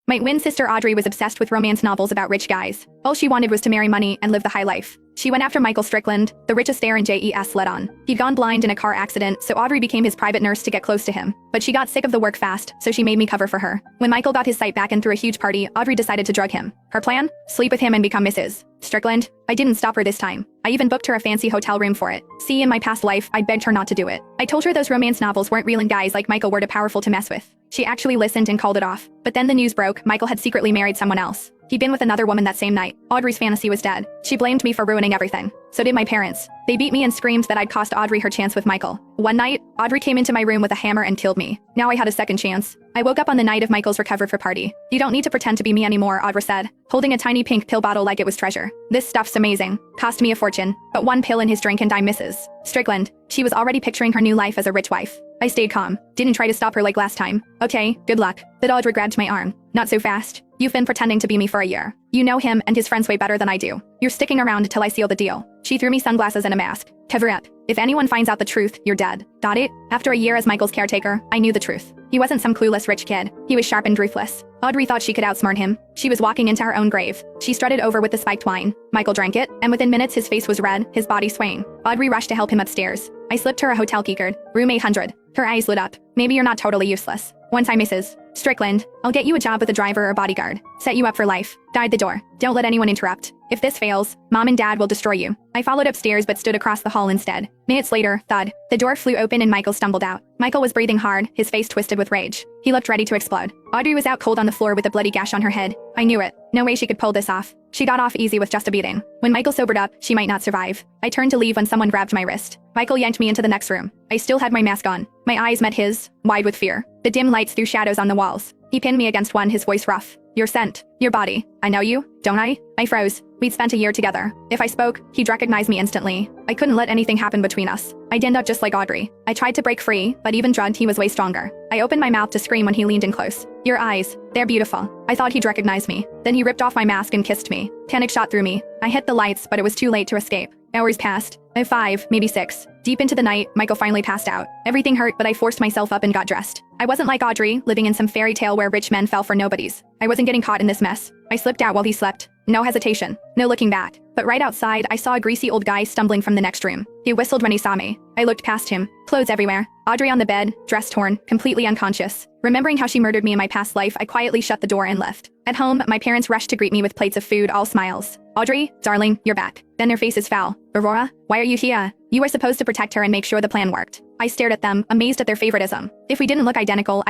My twin sister Audrey was obsessed with romance novels about rich guys. All she wanted was to marry money and live the high life. She went after Michael Strickland, the richest heir in JES let on. He'd gone blind in a car accident, so Audrey became his private nurse to get close to him. But she got sick of the work fast, so she made me cover for her. When Michael got his sight back and threw a huge party, Audrey decided to drug him. Her plan? Sleep with him and become Mrs. Strickland. I didn't stop her this time. I even booked her a fancy hotel room for it. See, in my past life, I begged her not to do it. I told her those romance novels weren't real and guys like Michael were too powerful to mess with. She actually listened and called it off. But then the news broke, Michael had secretly married someone else. He'd been with another woman that same night. Audrey's fantasy was dead. She blamed me for ruining everything. So did my parents. They beat me and screamed that I'd cost Audrey her chance with Michael. One night, Audrey came into my room with a hammer and killed me. Now I had a second chance. I woke up on the night of Michael's recovered for party. You don't need to pretend to be me anymore, Audrey said, holding a tiny pink pill bottle like it was treasure. This stuff's amazing. Cost me a fortune. But one pill in his drink and I'm Mrs. Strickland. She was already picturing her new life as a rich wife. I stayed calm. Didn't try to stop her like last time. Okay, good luck. But Audrey grabbed my arm. Not so fast. You've been pretending to be me for a year. You know him and his friends way better than I do. You're sticking around till I seal the deal. She threw me sunglasses and a mask. Cover up. If anyone finds out the truth, you're dead. Got it? After a year as Michael's caretaker, I knew the truth. He wasn't some clueless rich kid. He was sharp and ruthless. Audrey thought she could outsmart him. She was walking into her own grave. She strutted over with the spiked wine. Michael drank it, and within minutes his face was red, his body swaying. Audrey rushed to help him upstairs. I slipped her a hotel keycard. Room 800. Her eyes lit up. Maybe you're not totally useless. Once I'm Mrs. Strickland, I'll get you a job with a driver or bodyguard. Set you up for life. Guide the door. Don't let anyone interrupt. If this fails, Mom and Dad will destroy you. I followed upstairs but stood across the hall instead. Minutes later, thud. The door flew open and Michael stumbled out. Michael was breathing hard, his face twisted with rage. He looked ready to explode. Audrey was out cold on the floor with a bloody gash on her head. I knew it. No way she could pull this off. She got off easy with just a beating. When Michael sobered up, she might not survive. I turned to leave when someone grabbed my wrist. Michael yanked me into the next room. I still had my mask on. My eyes met his, wide with fear. The dim lights threw shadows on the walls. He pinned me against one, his voice rough. Your scent. Your body. I know you, don't I? I froze. We'd spent a year together. If I spoke, he'd recognize me instantly. I couldn't let anything happen between us. I'd end up just like Audrey. I tried to break free, but even drugged, he was way stronger. I opened my mouth to scream when he leaned in close. Your eyes. They're beautiful. I thought he'd recognize me. Then he ripped off my mask and kissed me. Panic shot through me. I hit the lights, but it was too late to escape. Hours passed. 5, maybe 6. Deep into the night, Michael finally passed out. Everything hurt, but I forced myself up and got dressed. I wasn't like Audrey, living in some fairy tale where rich men fell for nobodies. I wasn't getting caught in this mess. I slipped out while he slept. No hesitation. No looking back. But right outside, I saw a greasy old guy stumbling from the next room. He whistled when he saw me. I looked past him. Clothes everywhere. Audrey on the bed, dress torn, completely unconscious. Remembering how she murdered me in my past life, I quietly shut the door and left. At home, my parents rushed to greet me with plates of food, all smiles. Audrey, darling, you're back. Then their faces fell. Aurora, why are you here? You were supposed to protect her and make sure the plan worked. I stared at them, amazed at their favoritism. If we didn't look identical,